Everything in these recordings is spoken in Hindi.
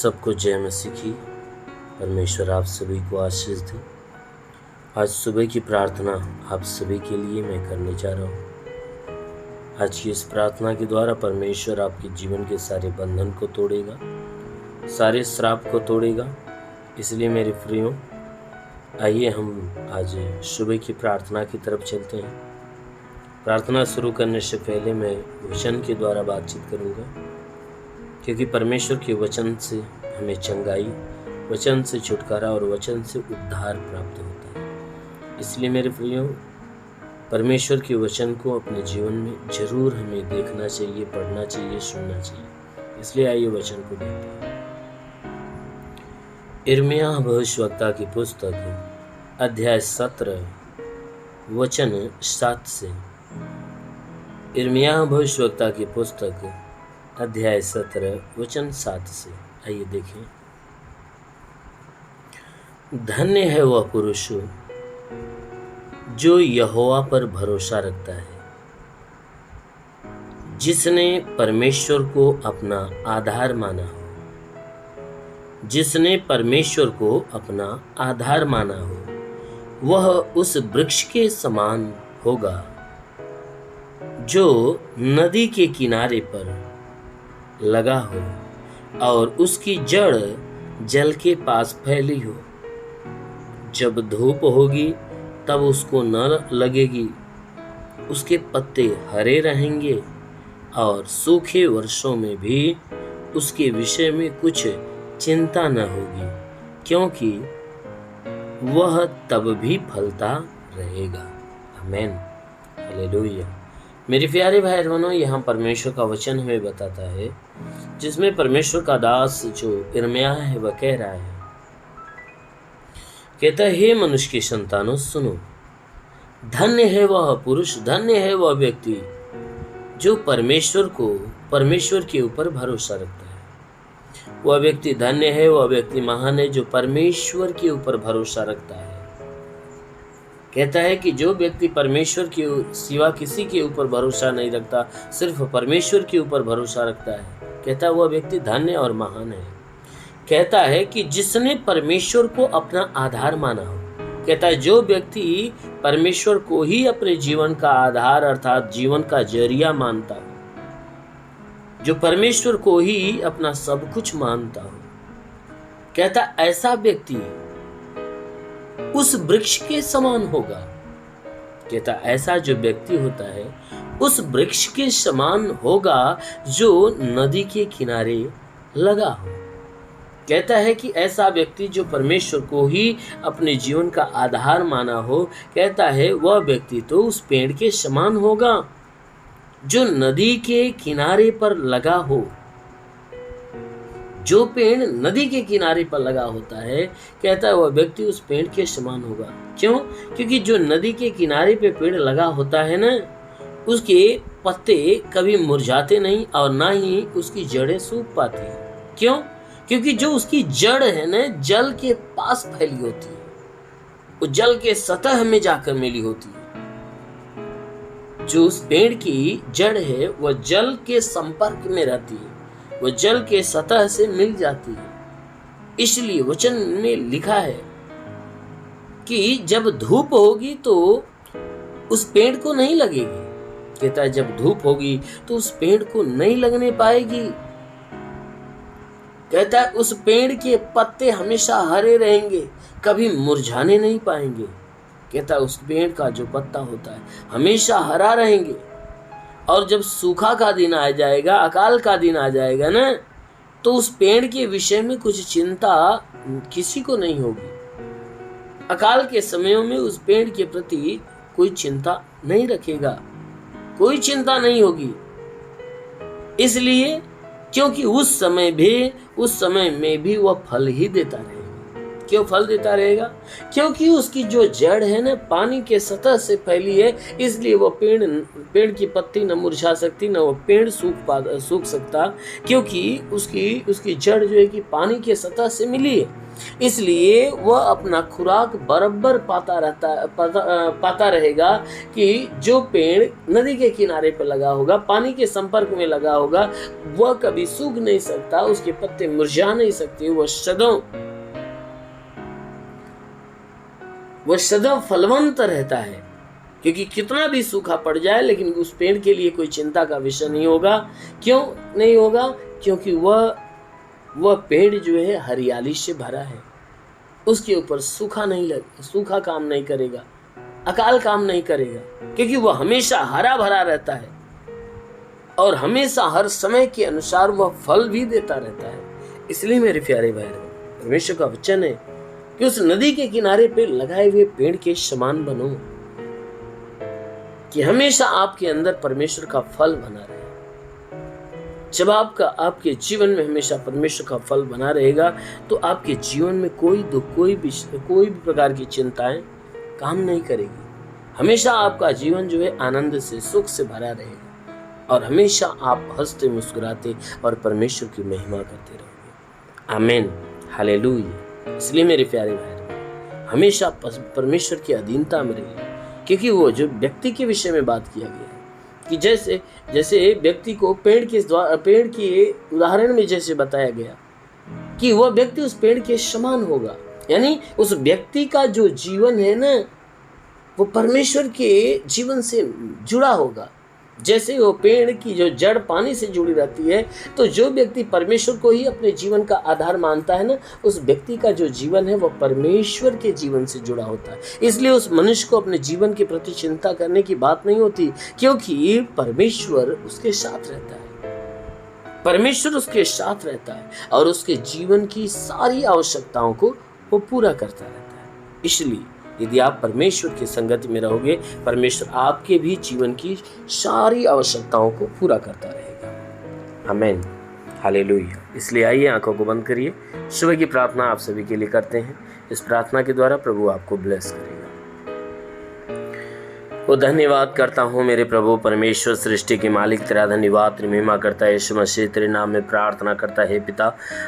सबको जय मसीह की। परमेश्वर आप सभी को आशीष दे। आज सुबह की प्रार्थना आप सभी के लिए मैं करने जा रहा हूँ। आज की इस प्रार्थना के द्वारा परमेश्वर आपके जीवन के सारे बंधन को तोड़ेगा, सारे श्राप को तोड़ेगा। इसलिए मेरे प्रियो, आइए हम आज सुबह की प्रार्थना की तरफ चलते हैं। प्रार्थना शुरू करने से पहले मैं वचन के द्वारा बातचीत करूँगा, क्योंकि परमेश्वर के वचन से हमें चंगाई, वचन से छुटकारा और वचन से उद्धार प्राप्त होता है। इसलिए मेरे प्रियो, परमेश्वर के वचन को अपने जीवन में जरूर हमें देखना चाहिए, पढ़ना चाहिए, सुनना चाहिए। इसलिए आइए वचन को देखते हैं। यिर्मयाह भविष्यवक्ता की पुस्तक अध्याय 17 वचन 7 से। यिर्मयाह भविष्यवक्ता की पुस्तक अध्याय 17 वचन 7 से। आइए देखें। धन्य है वह पुरुष जो यहोवा पर भरोसा रखता है, जिसने परमेश्वर को अपना आधार माना हो, जिसने परमेश्वर को अपना आधार माना हो। वह उस वृक्ष के समान होगा जो नदी के किनारे पर लगा हो और उसकी जड़ जल के पास फैली हो। जब धूप होगी तब उसको न लगेगी, उसके पत्ते हरे रहेंगे और सूखे वर्षों में भी उसके विषय में कुछ चिंता न होगी, क्योंकि वह तब भी फलता रहेगा। आमीन, हालेलुया। मेरे प्यारे भाई बहनों, यहाँ परमेश्वर का वचन हमें बताता है, जिसमें परमेश्वर का दास जो यिर्मयाह है वह कह रहा है, कहता है, हे मनुष्य की संतानों सुनो, धन्य है वह पुरुष, धन्य है वह व्यक्ति जो परमेश्वर के ऊपर भरोसा रखता है। वह व्यक्ति धन्य है, वह व्यक्ति महान है जो परमेश्वर के ऊपर भरोसा रखता है। कहता है कि जो व्यक्ति परमेश्वर के सिवा किसी के ऊपर भरोसा नहीं रखता, सिर्फ परमेश्वर के ऊपर भरोसा रखता है, कहता है वह व्यक्ति धन्य और महान है। कहता है कि जिसने परमेश्वर को अपना आधार माना हो। कहता है जो व्यक्ति परमेश्वर को ही अपने जीवन का आधार अर्थात जीवन का जरिया मानता हो, जो परमेश्वर को ही अपना सब कुछ मानता हो, कहता ऐसा व्यक्ति उस वृक्ष के समान होगा। कहता ऐसा जो व्यक्ति होता है उस वृक्ष के समान होगा जो नदी के किनारे लगा हो। कहता है कि ऐसा व्यक्ति जो परमेश्वर को ही अपने जीवन का आधार माना हो, कहता है वह व्यक्ति तो उस पेड़ के समान होगा जो नदी के किनारे पर लगा हो। जो पेड़ नदी के किनारे पर लगा होता है, कहता है वह व्यक्ति उस पेड़ के समान होगा। क्यों? क्योंकि जो नदी के किनारे पे पेड़ लगा होता है ना, उसके पत्ते कभी मुरझाते नहीं और ना ही उसकी जड़ें सूख पाती हैं। क्यों? क्योंकि जो उसकी जड़ है ना, जल के पास फैली होती है, वो जल के सतह में जाकर मिली होती है। जो उस पेड़ की जड़ है वह जल के संपर्क में रहती है, वो जल के सतह से मिल जाती है। इसलिए वचन में लिखा है कि जब धूप होगी तो उस पेड़ को नहीं लगेगी। कहता है जब धूप होगी तो उस पेड़ को नहीं लगने पाएगी। कहता है उस पेड़ के पत्ते हमेशा हरे रहेंगे, कभी मुरझाने नहीं पाएंगे। कहता है उस पेड़ का जो पत्ता होता है हमेशा हरा रहेंगे, और जब सूखा का दिन आ जाएगा, अकाल का दिन आ जाएगा ना, तो उस पेड़ के विषय में कुछ चिंता किसी को नहीं होगी। अकाल के समयों में उस पेड़ के प्रति कोई चिंता नहीं रखेगा, कोई चिंता नहीं होगी। इसलिए क्योंकि उस समय में भी वह फल ही देता रहेगा। क्यों फल देता रहेगा? क्योंकि उसकी जो जड़ है ना पानी के सतह से फैली है, इसलिए वो पेड़ की पत्ती न मुरझा सकती, न वो पेड़ सूख सकता, क्योंकि उसकी जड़ जो है कि पानी के सतह से मिली है। इसलिए वह अपना खुराक बराबर पाता रहेगा कि जो पेड़ नदी के किनारे पर लगा होगा, पानी के संपर्क में लगा होगा, वह कभी सूख नहीं सकता, उसके पत्ते मुरझा नहीं सकते, वह सदैव फलवंत रहता है। क्योंकि कितना भी सूखा पड़ जाए लेकिन उस पेड़ के लिए कोई चिंता का विषय नहीं होगा। क्यों नहीं होगा? क्योंकि वह पेड़ जो है हरियाली से भरा है, उसके ऊपर सूखा काम नहीं करेगा, अकाल काम नहीं करेगा, क्योंकि वह हमेशा हरा भरा रहता है और हमेशा हर समय के अनुसार वह फल भी देता रहता है। इसलिए मेरे प्यारे भाई, परमेश्वर का वचन है कि उस नदी के किनारे पे लगाए हुए पेड़ के समान बनो, कि हमेशा आपके अंदर परमेश्वर का फल बना रहे। जब आपके जीवन में हमेशा परमेश्वर का फल बना रहेगा तो आपके जीवन में कोई दुख, कोई भी प्रकार की चिंताएं काम नहीं करेगी। हमेशा आपका जीवन जो है आनंद से, सुख से भरा रहेगा और हमेशा आप हंसते मुस्कुराते और परमेश्वर की महिमा करते रहोगे। आमीन, हालेलुया। इसलिए मेरे प्यारे भाई, हमेशा परमेश्वर की अधीनता में रहिए, क्योंकि वो जो व्यक्ति के विषय में बात किया गया है कि जैसे व्यक्ति को पेड़ के उदाहरण में जैसे बताया गया कि वह व्यक्ति उस पेड़ के समान होगा, यानी उस व्यक्ति का जो जीवन है ना वो परमेश्वर के जीवन से जुड़ा होगा। जैसे वो पेड़ की जो जड़ पानी से जुड़ी रहती है, तो जो व्यक्ति परमेश्वर को ही अपने जीवन का आधार मानता है ना, उस व्यक्ति का जो जीवन है वो परमेश्वर के जीवन से जुड़ा होता है। इसलिए उस मनुष्य को अपने जीवन के प्रति चिंता करने की बात नहीं होती, क्योंकि परमेश्वर उसके साथ रहता है। परमेश्वर उसके साथ रहता है और उसके जीवन की सारी आवश्यकताओं को वो पूरा करता रहता है। इसलिए यदि आप परमेश्वर की संगति में रहोगे, परमेश्वर आपके भी जीवन की सारी आवश्यकताओं को पूरा करता रहेगा। आमीन, हालेलुया। इसलिए आइए आंखों को बंद करिए, सुबह की प्रार्थना आप सभी के लिए करते हैं। इस प्रार्थना के द्वारा प्रभु आपको ब्लेस करेगा। वो धन्यवाद करता हूँ मेरे प्रभु परमेश्वर, सृष्टि के मालिक, तेरा धन्यवाद, तेरी महिमा करता है यीशु मसीह, तेरे नाम में प्रार्थना करता है पिता।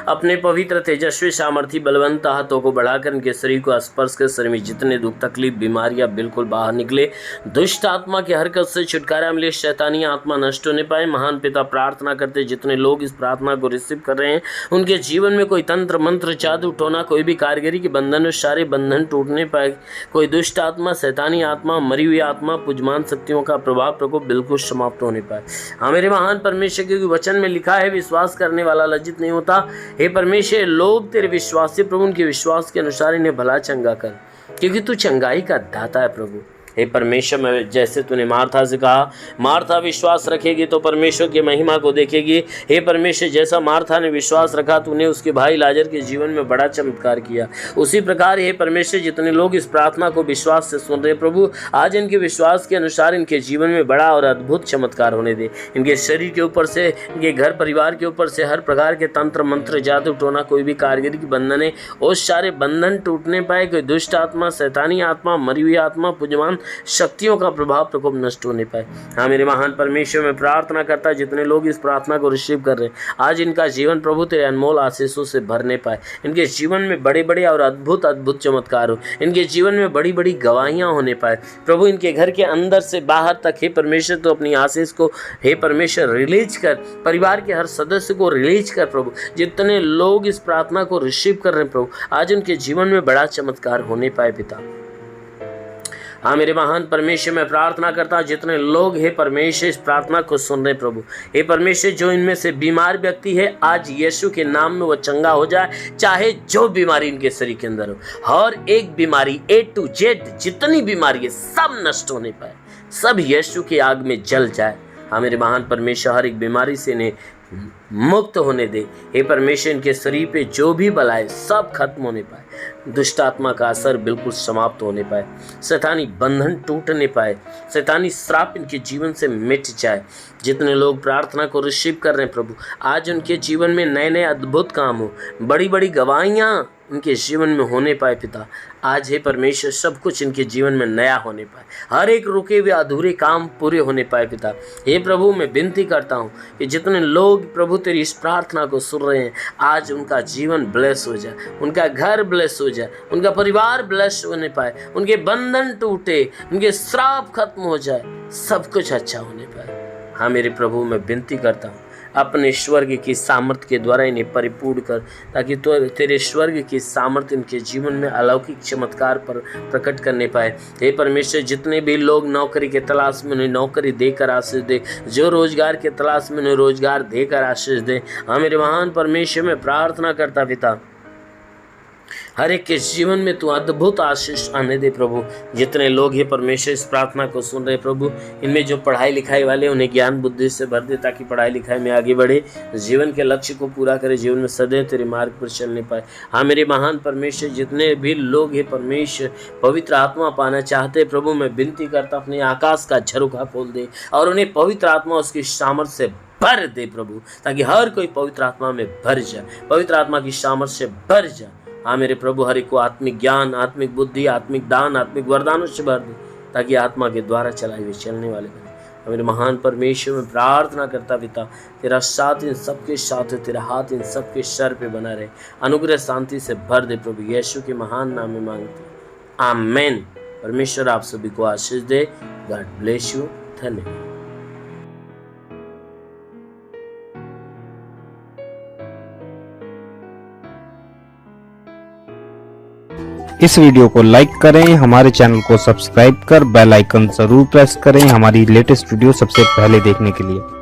अपने पवित्र तेजस्वी सामर्थी बलवंत हाथों को बढ़ाकर इनके शरीर को स्पर्श कर शरीर में जितने दुख तकलीफ बीमारियां बिल्कुल बाहर निकले, दुष्ट आत्मा की हरकत से छुटकारा मिले, शैतानी आत्मा नष्ट होने पाए। महान पिता प्रार्थना करते जितने लोग इस प्रार्थना को रिसीव कर रहे हैं, उनके जीवन में कोई तंत्र मंत्र जादू टोना, कोई भी कारीगरी के बंधन, सारे बंधन टूटने पाए। कोई दुष्ट आत्मा, शैतानी आत्मा, मरी हुई आत्मा, पुजमान शक्तियों का प्रभाव प्रकोप बिल्कुल समाप्त होने पाए। हाँ मेरे महान परमेश्वर, क्योंकि वचन में लिखा है विश्वास करने वाला लज्जित नहीं होता। हे परमेश्वर, लोग तेरे विश्वास से प्रभु उनके विश्वास के अनुसार इन्हें भला चंगा कर, क्योंकि तू चंगाई का दाता है प्रभु। हे परमेश्वर, मैं जैसे तूने मार्था से कहा, मार्था विश्वास रखेगी तो परमेश्वर की महिमा को देखेगी। हे परमेश्वर, जैसा मार्था ने विश्वास रखा, तूने उसके भाई लाजर के जीवन में बड़ा चमत्कार किया। उसी प्रकार हे परमेश्वर, जितने लोग इस प्रार्थना को विश्वास से सुन रहे प्रभु, आज इनके विश्वास के अनुसार इनके जीवन में बड़ा और अद्भुत चमत्कार होने दे। इनके शरीर के ऊपर से, इनके घर परिवार के ऊपर से हर प्रकार के तंत्र मंत्र, जादू टोना, कोई भी कारीगरी की बंधन है, वो सारे बंधन टूटने पाए। कोई दुष्ट आत्मा, शैतानी आत्मा, मरी हुई आत्मा, पुजमान शक्तियों का प्रभाव प्रकोप नष्ट होने पाए। हाँ मेरे महान परमेश्वर, में प्रार्थना करता जितने लोग इस प्रार्थना को रिसीव कर रहे हैं, आज इनका जीवन प्रभु तेरे अनमोल आशीषों से भरने पाए। इनके जीवन में बड़े बड़े और अद्भुत अद्भुत चमत्कार हो, इनके जीवन में बड़ी बड़ी गवाहियां होने पाए प्रभु। इनके घर के अंदर से बाहर तक हे परमेश्वर, तो अपनी आशीष को हे परमेश्वर रिलीज कर, परिवार के हर सदस्य को रिलीज कर प्रभु। जितने लोग इस प्रार्थना को रिसीव कर रहे हैं प्रभु, आज उनके जीवन में बड़ा चमत्कार होने पाए पिता। हाँ मेरे महान परमेश्वर, मैं प्रार्थना करता हूँ जितने लोग हे परमेश्वर इस प्रार्थना को सुन रहे प्रभु, हे परमेश्वर, जो इनमें से बीमार व्यक्ति है, आज यीशु के नाम में वो चंगा हो जाए। चाहे जो बीमारी इनके शरीर के अंदर हो, हर एक बीमारी A to Z जितनी बीमारी है सब नष्ट होने पाए, सब यीशु की आग में जल जाए। हाँ मेरे महान परमेश्वर, हर एक बीमारी से इन्हें मुक्त होने दे। हे परमेश्वर, इनके शरीर पे जो भी बलाए सब खत्म होने पाए, दुष्ट आत्मा का असर बिल्कुल समाप्त होने पाए, शैतानी बंधन टूटने पाए, शैतानी श्राप इनके जीवन से मिट जाए। जितने लोग प्रार्थना को रिसीव कर रहे हैं प्रभु, आज उनके जीवन में नए नए अद्भुत काम हो, बड़ी बड़ी गवाहियाँ इनके जीवन में होने पाए पिता। आज हे परमेश्वर सब कुछ इनके जीवन में नया होने पाए, हर एक रुके हुए अधूरे काम पूरे होने पाए पिता। हे प्रभु मैं विनती करता हूँ कि जितने लोग प्रभु तेरी इस प्रार्थना को सुन रहे हैं, आज उनका जीवन ब्लेस हो जाए, उनका घर ब्लेस हो जाए, उनका परिवार ब्लेस होने पाए, उनके बंधन टूटे, उनके श्राप खत्म हो जाए, सब कुछ अच्छा होने पाए। हाँ मेरे प्रभु मैं विनती करता हूँ अपने स्वर्ग की सामर्थ्य के द्वारा इन्हें परिपूर्ण कर, ताकि तो तेरे स्वर्ग की सामर्थ्य इनके जीवन में अलौकिक चमत्कार पर प्रकट करने पाए। हे परमेश्वर जितने भी लोग नौकरी के तलाश में उन्हें नौकरी देकर आशीष दे, जो रोजगार के तलाश में उन्हें रोजगार देकर आशीष दे। हाँ मेरे महान परमेश्वर में प्रार्थना करता पिता, हर एक के जीवन में तू अद्भुत आशीष आने दे प्रभु। जितने लोग ये परमेश्वर इस प्रार्थना को सुन रहे प्रभु, इनमें जो पढ़ाई लिखाई वाले उन्हें ज्ञान बुद्धि से भर दे, ताकि पढ़ाई लिखाई में आगे बढ़े, जीवन के लक्ष्य को पूरा करे, जीवन में सदैव तेरे मार्ग पर चलने पाए। हाँ मेरे महान परमेश्वर जितने भी लोग ये परमेश्वर पवित्र आत्मा पाना चाहते प्रभु, मैं विनती करता अपने आकाश का झरोखा खोल दे और उन्हें पवित्र आत्मा उसकी सामर्थ्य से भर दे प्रभु, ताकि हर कोई पवित्र आत्मा में भर जाए, पवित्र आत्मा की सामर्थ्य से भर जाए। हाँ मेरे प्रभु हर एक को आत्मिक ज्ञान, आत्मिक बुद्धि, आत्मिक दान, आत्मिक वरदानों से भर दे, ताकि आत्मा के द्वारा चलाए हुए चलने वाले बने। मेरे महान परमेश्वर में प्रार्थना करता पिता, तेरा साथ इन सबके साथ है, तेरा हाथ इन सबके सर पे बना रहे, अनुग्रह शांति से भर दे प्रभु, यीशु के महान नाम में मांगते आमेन। परमेश्वर आप सभी को आशीष दे। God bless you. धन्यवाद। इस वीडियो को लाइक करें, हमारे चैनल को सब्सक्राइब कर बेल आइकन जरूर प्रेस करें हमारी लेटेस्ट वीडियो सबसे पहले देखने के लिए।